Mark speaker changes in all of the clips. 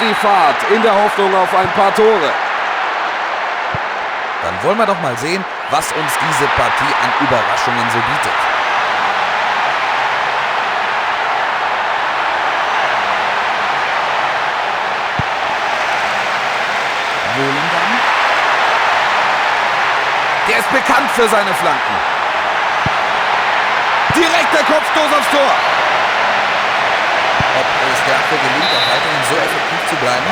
Speaker 1: die Fahrt in der Hoffnung auf ein paar Tore.
Speaker 2: Dann wollen wir doch mal sehen, was uns diese Partie an Überraschungen so bietet. Wohlendamm. Der ist bekannt für seine Flanken.
Speaker 1: Direkter Kopfstoß aufs Tor.
Speaker 2: Ob es der Abwehr gelingt, auch weiterhin so effektiv zu bleiben?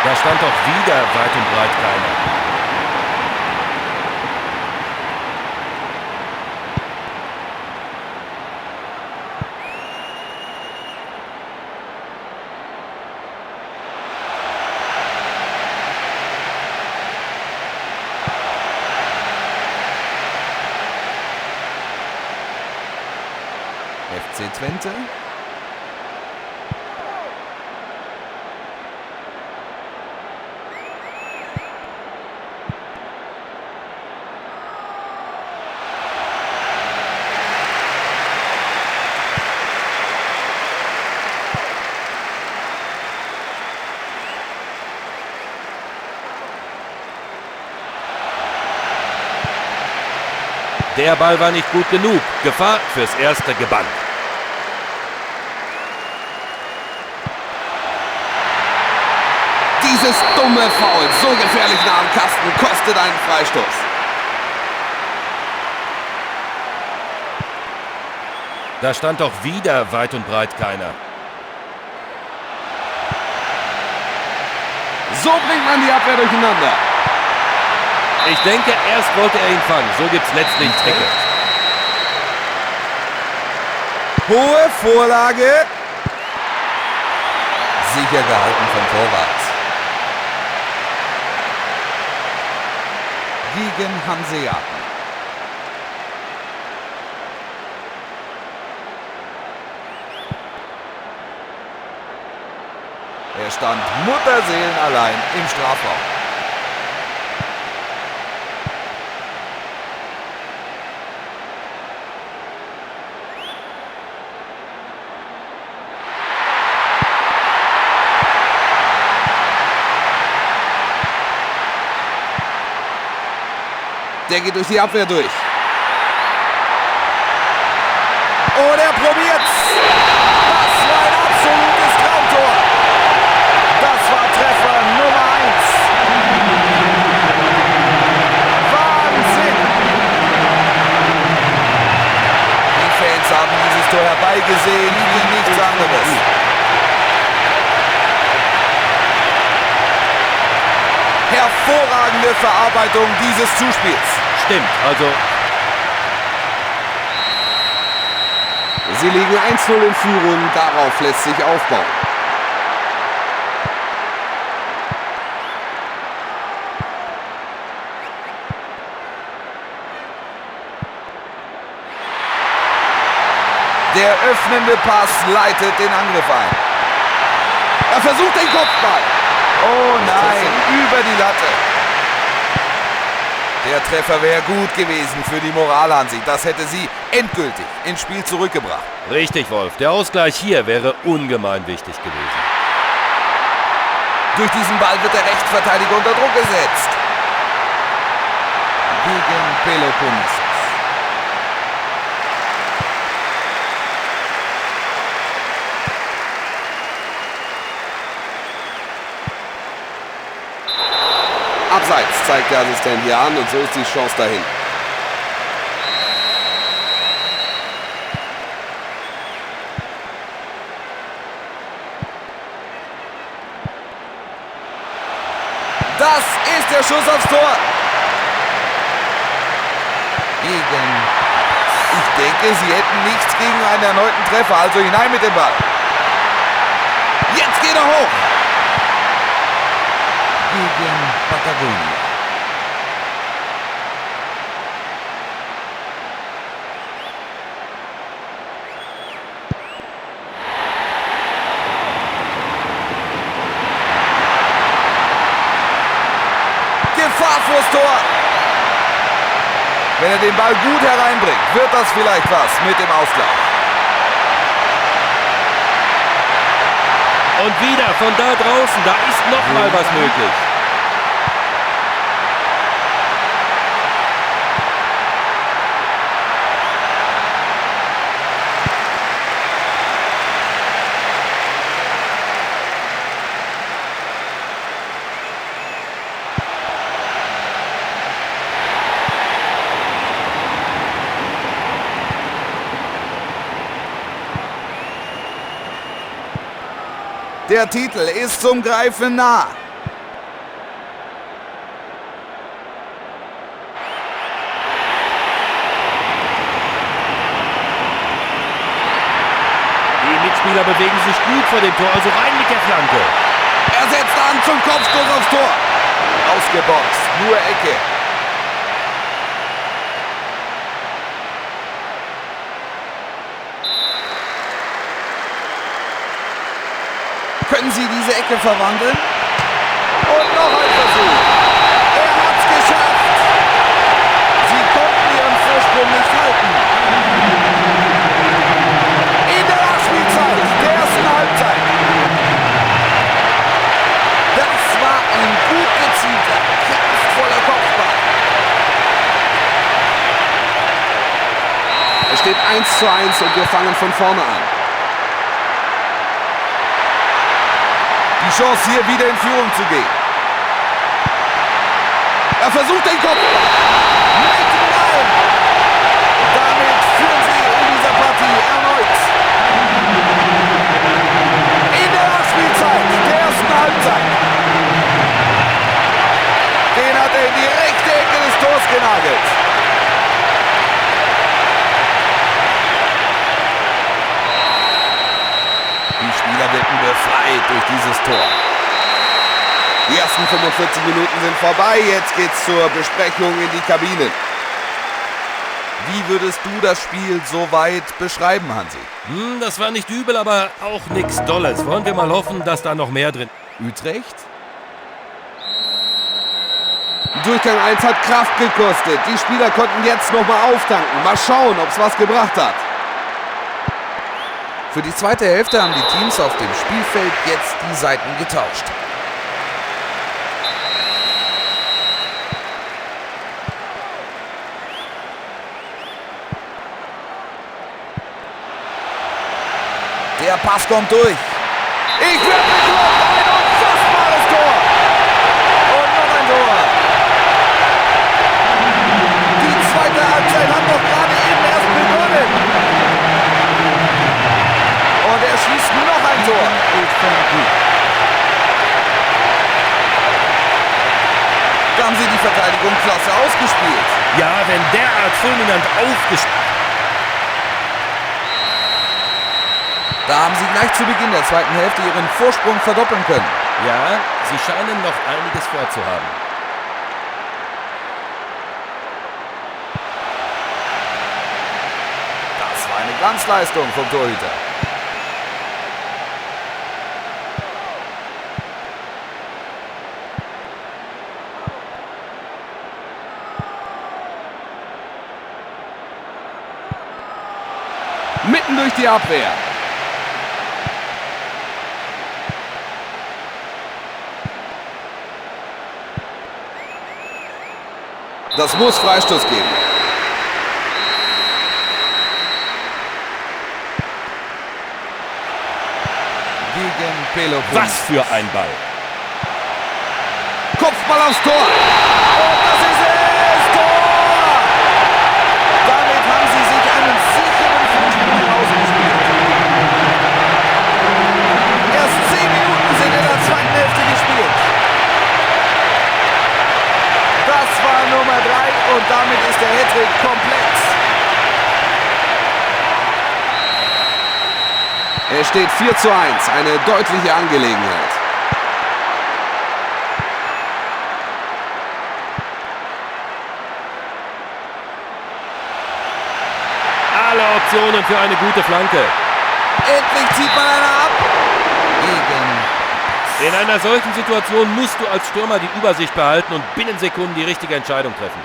Speaker 3: Da stand doch wieder weit und breit keiner.
Speaker 2: FC Twente.
Speaker 3: Der Ball war nicht gut genug. Gefahr fürs erste gebannt.
Speaker 1: Dieses dumme Foul, so gefährlich nah am Kasten, kostet einen Freistoß.
Speaker 3: Da stand doch wieder weit und breit keiner.
Speaker 1: So bringt man die Abwehr durcheinander.
Speaker 3: Ich denke, erst wollte er ihn fangen. So gibt's letztlich Ticket.
Speaker 2: Hohe Vorlage. Sicher gehalten vom Torwart. Gegen Hanseaten. Er stand mutterseelenallein im Strafraum.
Speaker 1: Der geht durch die Abwehr durch.
Speaker 2: Und er probiert's. Das war ein absolutes Traumtor. Das war Treffer Nummer 1. Wahnsinn. Die Fans haben dieses Tor herbeigesehen wie nichts anderes. Hervorragende Verarbeitung dieses Zuspiels.
Speaker 3: Stimmt, also
Speaker 1: Sie liegen 1:0 in Führung, darauf lässt sich aufbauen.
Speaker 2: Der öffnende Pass leitet den Angriff ein.
Speaker 1: Er versucht den Kopfball.
Speaker 2: Oh nein, über die Latte. Der Treffer wäre gut gewesen für die Moral, Hansi. Das hätte sie endgültig ins Spiel zurückgebracht.
Speaker 3: richtig, Wolf. Der Ausgleich hier wäre ungemein wichtig gewesen.
Speaker 2: Durch diesen Ball wird der Rechtsverteidiger unter Druck gesetzt. Gegen Peloponnesos.
Speaker 1: Abseits zeigt der Assistent hier an und so ist die Chance dahin.
Speaker 2: Das ist der Schuss aufs Tor. Ich denke, sie hätten nichts gegen einen erneuten Treffer. Also hinein mit dem Ball. Jetzt geht er hoch. Gegen Patagonia. Wenn er den Ball gut hereinbringt, wird das vielleicht was mit dem Ausgleich.
Speaker 3: Und wieder von da draußen, da ist noch mal was möglich.
Speaker 2: Der Titel ist zum Greifen nah.
Speaker 3: Die Mitspieler bewegen sich gut vor dem Tor, also rein mit der Flanke.
Speaker 2: Er setzt an zum Kopfstoß aufs Tor. Ausgeboxt, nur Ecke. Können sie diese Ecke verwandeln? Und noch ein Versuch. Er hat's geschafft. Sie konnten ihren Vorsprung nicht halten. In der Nachspielzeit der ersten Halbzeit. Das war ein gut gezielter, kraftvoller Kopfball.
Speaker 1: Es steht 1:1 und wir fangen von vorne an.
Speaker 2: Die Chance, hier wieder in Führung zu gehen. Er versucht den Kopf. Mit rein. Damit führen sie in dieser Partie erneut. In der Nachspielzeit der ersten Halbzeit. Den hat er in die rechte Ecke des Tors genagelt. Die Spieler wirken befreit durch dieses Tor. Die ersten 45 Minuten sind vorbei, jetzt geht's zur Besprechung in die Kabinen. Wie würdest du das Spiel soweit beschreiben, Hansi?
Speaker 3: Das war nicht übel, aber auch nichts Dolles. Wollen wir mal hoffen, dass da noch mehr drin...
Speaker 2: Utrecht?
Speaker 1: Durchgang 1 hat Kraft gekostet. Die Spieler konnten jetzt nochmal auftanken. Mal schauen, ob es was gebracht hat.
Speaker 2: Für die zweite Hälfte haben die Teams auf dem Spielfeld jetzt die Seiten getauscht. Der Pass kommt durch. Ich werde gekloppt. Ein unfassbares Tor. Und noch ein Tor. Die zweite Halbzeit hat doch gerade eben erst begonnen. Und er schießt noch ein Tor. Da haben sie die Verteidigung klasse ausgespielt.
Speaker 3: Ja, wenn derart fulminant aufgespielt...
Speaker 2: Da haben sie gleich zu Beginn der zweiten Hälfte ihren Vorsprung verdoppeln können.
Speaker 3: Ja, sie scheinen noch einiges vorzuhaben.
Speaker 2: Das war eine Glanzleistung vom Torhüter.
Speaker 1: Mitten durch die Abwehr.
Speaker 2: Das muss Freistoß geben. Gegen Peloponnes.
Speaker 3: Was für ein Ball.
Speaker 2: Kopfball aufs Tor. Und das ist es. Tor! Damit haben sie sich einen sicheren Vorsprung herausgespielt. Erst 10 Minuten sind in der zweiten Hälfte gespielt. Das war Nummer 3 und damit ist der Hattrick komplett.
Speaker 1: Es steht 4:1, eine deutliche Angelegenheit.
Speaker 3: Alle Optionen für eine gute Flanke.
Speaker 2: Endlich zieht man einer ab.
Speaker 3: In einer solchen Situation musst du als Stürmer die Übersicht behalten und binnen Sekunden die richtige Entscheidung treffen.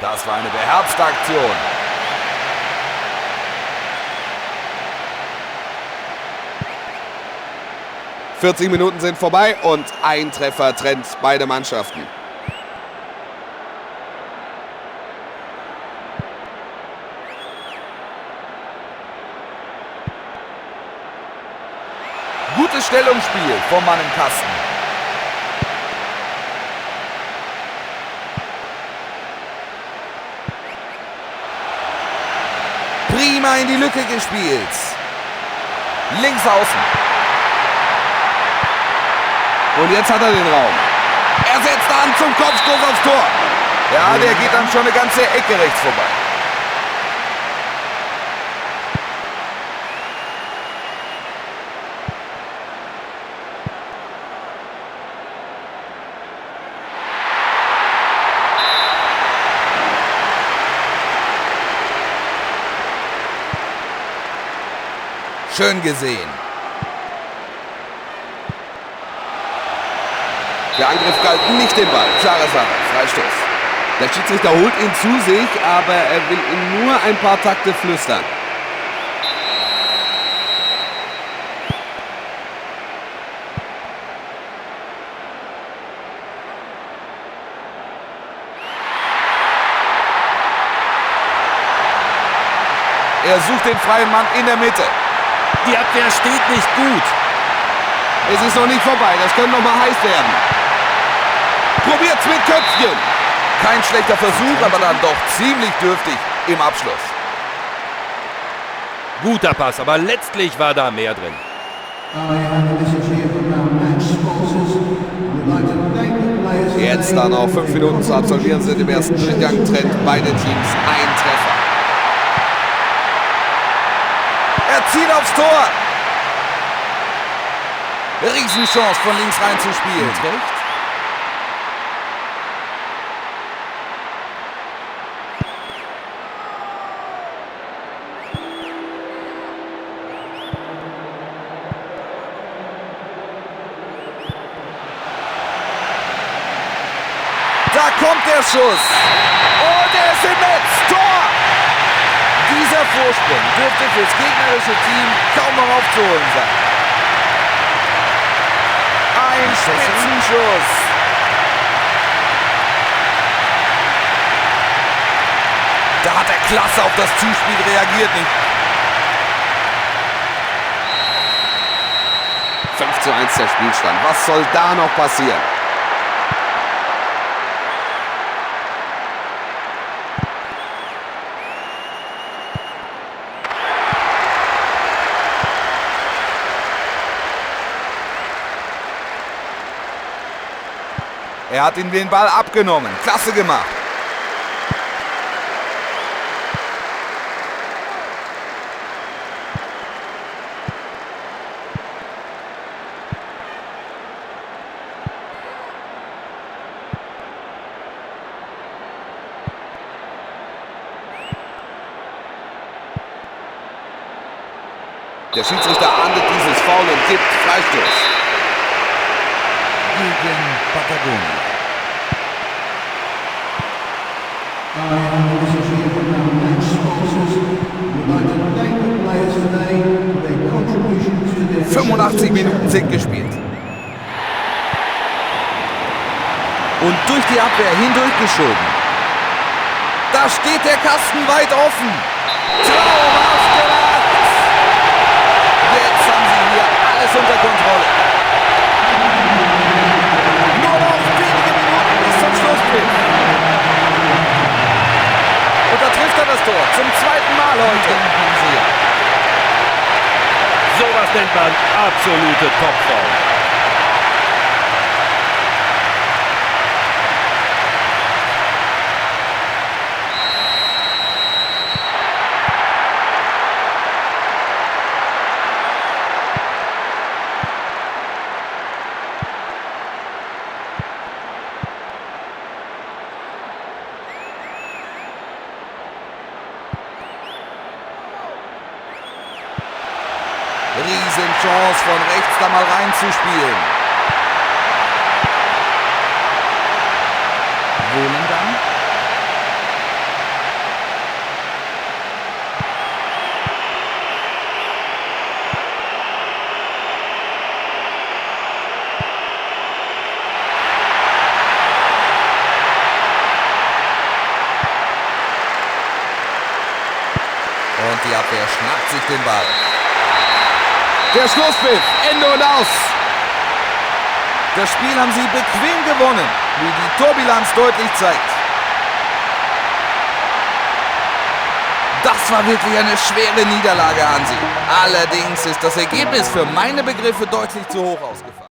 Speaker 2: Das war eine beherzte Aktion.
Speaker 1: ...40 Minuten sind vorbei und ein Treffer trennt beide Mannschaften.
Speaker 2: Gutes Stellungsspiel vom Mann im Kasten. Prima in die Lücke gespielt. Links außen.
Speaker 1: Und jetzt hat er den Raum.
Speaker 2: Er setzt an zum Kopfstoß aufs Tor. Ja, der geht dann schon eine ganze Ecke rechts vorbei. Schön gesehen.
Speaker 1: Der Angriff galt nicht den Ball. Klare Sache. Freistoß. Der Schiedsrichter holt ihn zu sich, aber er will ihm nur ein paar Takte flüstern.
Speaker 2: Er sucht den freien Mann in der Mitte.
Speaker 3: Die Abwehr steht nicht gut.
Speaker 1: Es ist noch nicht vorbei. Das könnte noch mal heiß werden. Probiert's mit Köpfchen.
Speaker 2: Kein schlechter Versuch, aber dann doch ziemlich dürftig im Abschluss.
Speaker 3: Guter Pass, aber letztlich war da mehr drin.
Speaker 1: Jetzt da noch 5 Minuten zu absolvieren sind im ersten Durchgang, trennt beide Teams ein Treffer.
Speaker 2: Er zieht aufs Tor. Riesenchance von links rein zu spielen.
Speaker 3: Recht?
Speaker 2: Da kommt der Schuss. Und er ist im Netz. Tor! Dieser Vorsprung dürfte fürs gegnerische Team kaum noch aufzuholen sein. Ein Spitzenschuss. Da hat er klasse auf das Zuspiel reagiert.
Speaker 1: 5:1 der Spielstand. Was soll da noch passieren?
Speaker 2: Er hat ihm den Ball abgenommen. Klasse gemacht.
Speaker 1: Der Schiedsrichter ahndet dieses Foul und gibt Freistoß.
Speaker 2: Gegen Patagonia.
Speaker 4: Today.
Speaker 2: 85 Minuten sind gespielt. Und durch die Abwehr hindurchgeschoben. Da steht der Kasten weit offen. Traumhaft gemacht. Jetzt haben sie hier alles unter Kontrolle. Nur noch wenige Minuten bis zum Schlusspfiff. Und da trifft er das Tor. Zum zweiten Mal heute.
Speaker 3: Sowas nennt man absolute Topform.
Speaker 2: Riesenchance von rechts da mal reinzuspielen. Wohlen dann. schnappt sich den Ball.
Speaker 1: Der Schlusspfiff, Ende und aus.
Speaker 2: Das Spiel haben sie bequem gewonnen, wie die Torbilanz deutlich zeigt. Das war wirklich eine schwere Niederlage, Hansi. Allerdings ist das Ergebnis für meine Begriffe deutlich zu hoch ausgefallen.